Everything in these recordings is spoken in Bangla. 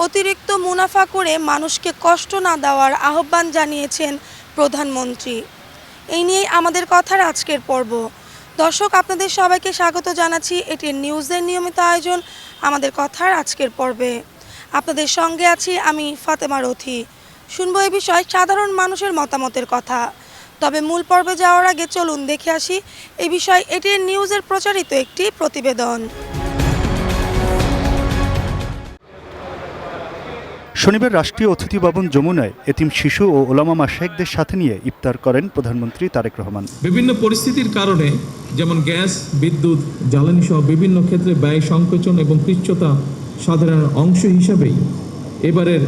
অতিরিক্ত মুনাফা করে মানুষকে কষ্ট না দেওয়ার আহ্বান জানিয়েছেন প্রধানমন্ত্রী। এই নিয়েই আমাদের কথার আজকের পর্ব। দর্শক, আপনাদের সবাইকে স্বাগত জানাচ্ছি এটিএন নিউজের নিয়মিত আয়োজন আমাদের কথার আজকের পর্বে। আপনাদের সঙ্গে আছি আমি ফাতেমা রথি। শুনবো এ বিষয়ে সাধারণ মানুষের মতামতের কথা। তবে মূল পর্বে যাওয়ার আগে চলুন দেখে আসি এই বিষয়ে এটিএন নিউজের প্রচারিত একটি প্রতিবেদন। শনিবার রাষ্ট্রীয় অতিথি ভবন যমুনায় এতিম শিশু ও ওলামা মাশায়েখদের সাথে নিয়ে ইফতার করেন প্রধানমন্ত্রী তারেক রহমান। বিভিন্ন পরিস্থিতির কারণে যেমন গ্যাস, বিদ্যুৎ, জ্বালানি সহ বিভিন্ন ক্ষেত্রে ব্যয় সংকোচন এবং কৃচ্ছতা সাধারণ অংশ হিসাবেই এবারের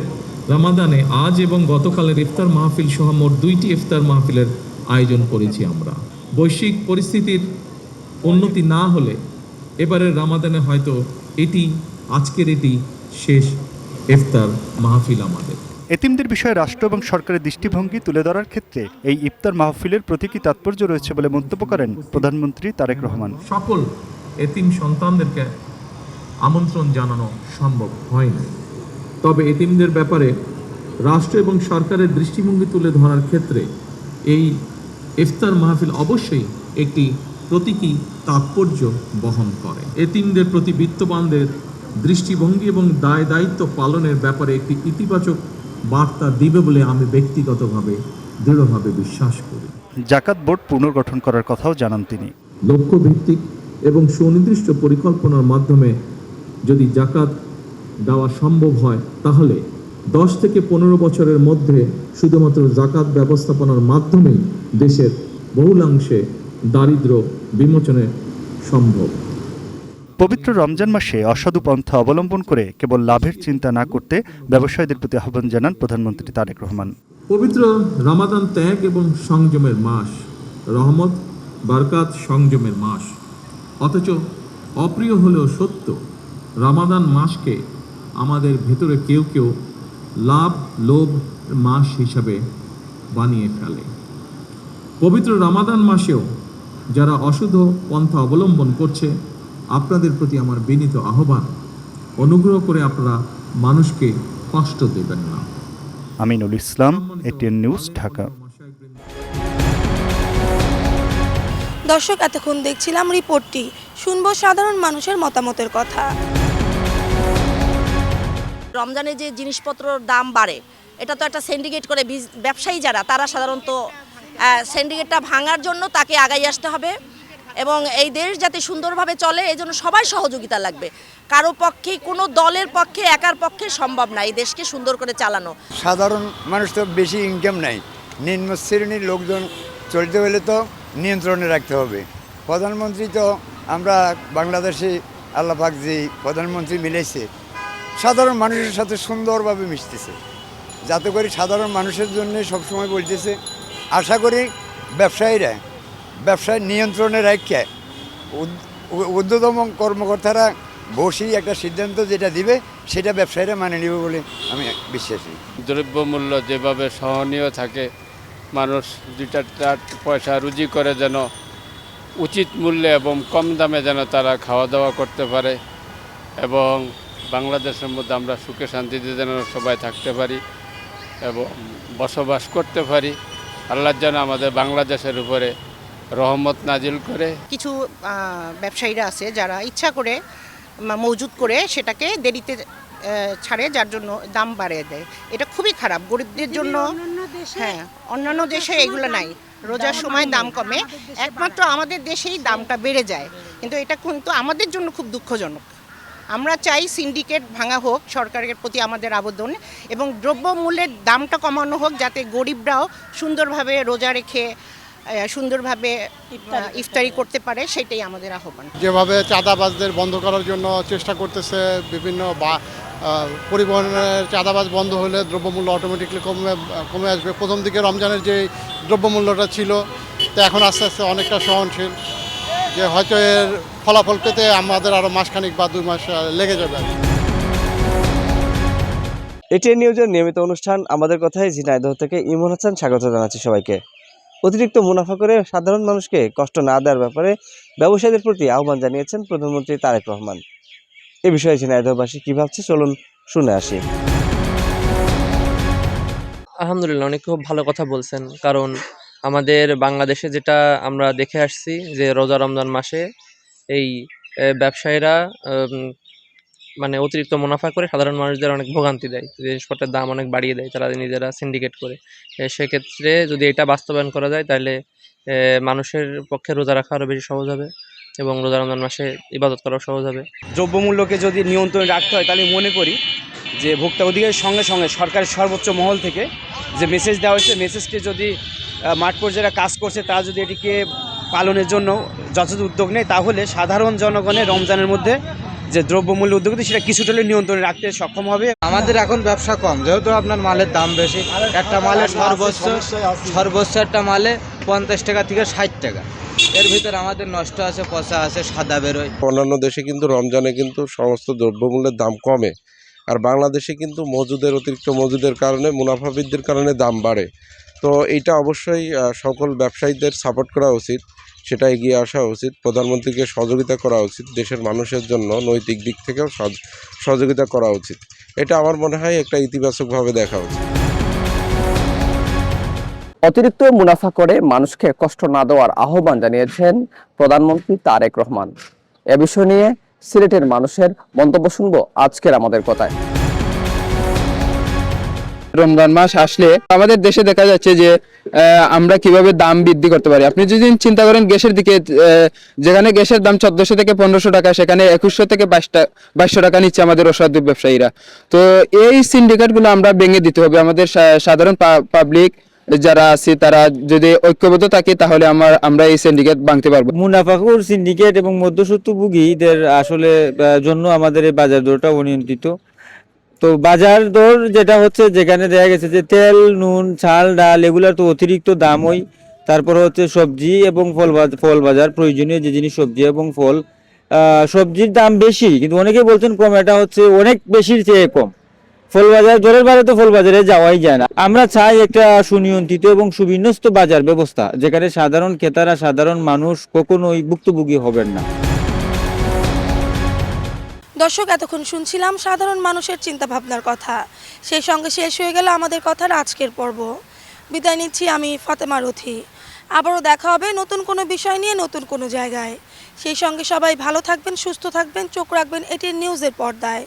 রামাদানে আজ এবং গতকালের ইফতার মাহফিল সহ মোট 2টি ইফতার মাহফিলের আয়োজন করেছি আমরা। বৈশ্বিক পরিস্থিতির উন্নতি না হলে এবারের রামাদানে হয়তো আজকের এটি শেষ ইফতার মাহফিল আমাদের। এতিমদের বিষয়ে রাষ্ট্র এবং সরকারের দৃষ্টিভঙ্গি তুলে ধরার ক্ষেত্রে এই ইফতার মাহফিলের প্রতীকী তাৎপর্য রয়েছে বলে মন্তব্য করেন প্রধানমন্ত্রী তারেক রহমান। সকল এতিম সন্তানদেরকে আমন্ত্রণ জানানো সম্ভব হয়নি, তবে এতিমদের ব্যাপারে রাষ্ট্র এবং সরকারের দৃষ্টিভঙ্গি তুলে ধরার ক্ষেত্রে এই ইফতার মাহফিল অবশ্যই একটি প্রতীকী তাৎপর্য বহন করে। এতিমদের প্রতি বিত্তবানদের দৃষ্টিভঙ্গি এবং দায় দায়িত্ব পালনের ব্যাপারে একটি ইতিবাচক বার্তা দিবে বলে আমি ব্যক্তিগতভাবে দৃঢ়ভাবে বিশ্বাস করি। জাকাত বোর্ড পুনর্গঠন করার কথাও জানান তিনি। লক্ষ্যভিত্তিক এবং সুনির্দিষ্ট পরিকল্পনার মাধ্যমে যদি জাকাত দেওয়া সম্ভব হয় তাহলে 10 থেকে 15 বছরের মধ্যে শুধুমাত্র জাকাত ব্যবস্থাপনার মাধ্যমেই দেশের বহুলাংশে দারিদ্র্য বিমোচনে সম্ভব। পবিত্র রমজান মাসে অসাধু পন্থা অবলম্বন করে কেবল লাভের চিন্তা না করতে ব্যবসায়ীদের প্রতি আহ্বান জানান প্রধানমন্ত্রী তারেক রহমান। পবিত্র রমাদান ত্যাগ এবং সংযমের মাস, রহমত, বারকাত, সংযমের মাস। অথচ অপ্রিয় হলেও সত্য, রমাদান মাসকে আমাদের ভেতরে কেউ কেউ লাভ লোভ মাস হিসাবে বানিয়ে ফেলে। পবিত্র রমাদান মাসেও যারা অশুদ্ধ পন্থা অবলম্বন করছে, আপনাদের প্রতি আমার বিনীত আহ্বান, অনুগ্রহ করে আপনারা মানুষকে কষ্ট দেবেন না। Aminul Islam, ATN news, Dhaka. দর্শক, এতক্ষণ দেখছিলাম রিপোর্টটি। শুনবো সাধারণ মানুষের মতামতের কথা। রমজানে যে জিনিসপত্রের দাম বাড়ে, এটা তো একটা সিন্ডিকেট করে ব্যবসায়ী যারা, তারা সাধারণত সিন্ডিকেটটা ভাঙার জন্য তাকে আগাই আসতে হবে এবং এই দেশ যাতে সুন্দরভাবে চলে এই জন্য সবাই সহযোগিতা লাগবে। কারো পক্ষে, কোনো দলের পক্ষে, একার পক্ষে সম্ভব না এই দেশকে সুন্দর করে চালানো। সাধারণ মানুষ তো বেশি ইনকাম নাই, নিম্ন শ্রেণীর লোকজন চলতে হলে তো নিয়ন্ত্রণে রাখতে হবে। প্রধানমন্ত্রী তো আমরা বাংলাদেশে আল্লাহ পাক যে প্রধানমন্ত্রী মিলেছে সাধারণ মানুষের সাথে সুন্দরভাবে মিশতেছে, যাতে করে সাধারণ মানুষের জন্য সবসময় বলতেছে। আশা করি ব্যবসায়ীরা ব্যবসায় নিয়ন্ত্রণে রেখে ঊর্ধ্বতম কর্মকর্তারা বসে একটা সিদ্ধান্ত যেটা দিবে সেটা ব্যবসায়ীরা মানে নেবে বলে আমি বিশ্বাসী। দ্রব্যমূল্য যেভাবে সহনীয় থাকে, মানুষ 2-4 পয়সা রুজি করে যেন উচিত মূল্যে এবং কম দামে যেন তারা খাওয়া দাওয়া করতে পারে এবং বাংলাদেশের মধ্যে আমরা সুখে শান্তিতে যেন সবাই থাকতে পারি এবং বসবাস করতে পারি। আল্লাহ যেন আমাদের বাংলাদেশের উপরে রহমত নাজিল করে। কিছু ব্যবসায়ীরা আছে যারা ইচ্ছা করে মজুত করে সেটাকে দেরিতে ছাড়ে, যার জন্য দাম বাড়িয়ে দেয়। এটা খুবই খারাপ গরিবদের জন্য। হ্যাঁ, অন্যান্য দেশে এগুলো নাই, রোজার সময় দাম কমে, একমাত্র আমাদের দেশেই দামটা বেড়ে যায়। কিন্তু এটা কিন্তু আমাদের জন্য খুব দুঃখজনক। আমরা চাই সিন্ডিকেট ভাঙা হোক, সরকারের প্রতি আমাদের আবেদন, এবং দ্রব্যমূল্যের দামটা কমানো হোক যাতে গরিবরাও সুন্দরভাবে রোজা রেখে সুন্দরভাবে ইফতারি করতে পারে, সেটাই আমাদের আহ্বান। যেভাবে চাঁদাবাজদের বন্ধ করার জন্য চেষ্টা করতেছে, বিভিন্ন পরিবহনের চাঁদাবাজ বন্ধ হলে দ্রব্যমূল্য অটোমেটিকলি কমে আসবে। প্রথম দিকে রমজানের যে দ্রব্যমূল্যটা ছিল তো এখন আস্তে আস্তে অনেকটা সহনশীল, যে হয়তো এর ফলাফল পেতে আমাদের আরও মাসখানিক বা 2 মাস লেগে যাবে। এটিএন নিউজের নিয়মিত অনুষ্ঠান আমাদের কথায় ঝিনাইদহ থেকে ইমন হাসান স্বাগত জানাচ্ছি সবাইকে। অতিরিক্ত মুনাফা করে সাধারণ মানুষকে কষ্ট না দেওয়ার ব্যাপারে ব্যবসায়ীদের প্রতি আহ্বান জানিয়েছেন প্রধানমন্ত্রী তারেক রহমান। এ বিষয়ে ঝিনাইদহবাসী কি ভাবছে চলুন শুনে আসি। আলহামদুলিল্লাহ, অনেক খুব ভালো কথা বলছেন। কারণ আমাদের বাংলাদেশে যেটা আমরা দেখে আসছি যে রোজা রমজান মাসে এই ব্যবসায়ীরা মানে অতিরিক্ত মুনাফা করে সাধারণ মানুষদের অনেক ভোগান্তি দেয়, জিনিসপত্রের দাম অনেক বাড়িয়ে দেয় তারা নিজেরা সিন্ডিকেট করে। সেক্ষেত্রে যদি এটা বাস্তবায়ন করা যায় তাহলে মানুষের পক্ষে রোজা রাখা আরও বেশি সহজ হবে এবং রোজা রমজান মাসে ইবাদত করাও সহজ হবে। দ্রব্যমূল্যকে যদি নিয়ন্ত্রণে রাখতে হয় তাহলে মনে করি যে ভোক্তা অধিকারের সঙ্গে সঙ্গে সরকারের সর্বোচ্চ মহল থেকে যে মেসেজ দেওয়া হয়েছে, মেসেজটি যদি মাঠ পর্যায়ে কাজ করছে তারা যদি এটিকে পালনের জন্য যথাযথ উদ্যোগ নেয় তাহলে সাধারণ জনগণের রমজানের মধ্যে যে দ্রব্যমূল্য উদ্যোগ সেটা কিছুটা নিয়ন্ত্রণে রাখতে সক্ষম হবে। আমাদের এখন ব্যবসা কম, যেহেতু আপনার মালের দাম বেশি। একটা মালে সর্বোচ্চ একটা মালে 50 টাকা থেকে 60 টাকা, এর ভিতরে আমাদের নষ্ট আছে, পচা আছে, সাদা বেরোয়। অন্যান্য দেশে কিন্তু রমজানে কিন্তু সমস্ত দ্রব্যমূল্যের দাম কমে, আর বাংলাদেশে কিন্তু অতিরিক্ত মজুদের কারণে, মুনাফা বৃদ্ধির কারণে দাম বাড়ে। তো এইটা অবশ্যই সকল ব্যবসায়ীদের সাপোর্ট করা উচিত, সেটা এগিয়ে আসা উচিত, প্রধানমন্ত্রীকে সহযোগিতা করা উচিত, দেশের মানুষের জন্য নৈতিক দিক থেকেও সহযোগিতা করা উচিত। এটা আমার মনে হয় একটা ইতিবাচকভাবে দেখা উচিত। অতিরিক্ত মুনাফা করে মানুষকে কষ্ট না দেওয়ার আহ্বান জানিয়েছেন প্রধানমন্ত্রী তারেক রহমান। এ বিষয় নিয়ে সিলেটের মানুষের মন্তব্য শুনবো আজকের আমাদের কথায়। রমজান মাস আসলে আমাদের দেশে দেখা যাচ্ছে যে আমরা কিভাবে দাম বৃদ্ধি করতে পারি। আপনি যদি চিন্তা করেন গ্যাসের দিকে, যেখানে গ্যাসের দাম 1400 থেকে 1500 টাকা, সেখানে 2100 থেকে 2200 টাকা নিচ্ছে আমাদের অসাধু ব্যবসায়ীরা। তো এই সিন্ডিকেটগুলো আমরা ভেঙে দিতে হবে। আমাদের সাধারণ পাবলিক যারা আছে তারা যদি ঐক্যবদ্ধ থাকে তাহলে আমরা এই সিন্ডিকেট ভাঙতে পারবো। মুনাফাখোর সিন্ডিকেট এবং মধ্যস্বত্বভোগীদের আসলে জন্য আমাদের এই বাজার দরটা অনিয়ন্ত্রিত। তো বাজার দর যেটা হচ্ছে, যেখানে দেখা গেছে যে তেল, নুন, চাল, ডাল এগুলার তো অতিরিক্ত দাম হয়। তারপরে হচ্ছে সবজি এবং ফল বাজার, প্রয়োজনীয় যে জিনিস সবজি এবং ফল, সবজির দাম বেশি কিন্তু অনেকে বলছেন কম, এটা হচ্ছে অনেক বেশির চেয়ে কম। ফল বাজার দরের বারে তো ফল বাজারে যাওয়াই যায় না। আমরা চাই একটা সুনিয়ন্ত্রিত এবং সুবিন্যস্ত বাজার ব্যবস্থা, যেখানে সাধারণ ক্রেতারা, সাধারণ মানুষ কখনোই ভুক্তভোগী হবেন না। দর্শক, এতক্ষণ শুনছিলাম সাধারণ মানুষের চিন্তা ভাবনার কথা। সেই সঙ্গে শেষ হয়ে গেল আমাদের কথার আজকের পর্ব। বিদায় নিচ্ছি আমি ফাতেমা রথি। আবারও দেখা হবে নতুন কোনো বিষয় নিয়ে, নতুন কোনো জায়গায়। সেই সঙ্গে সবাই ভালো থাকবেন, সুস্থ থাকবেন, চোখ রাখবেন এটিএন নিউজের পর্দায়।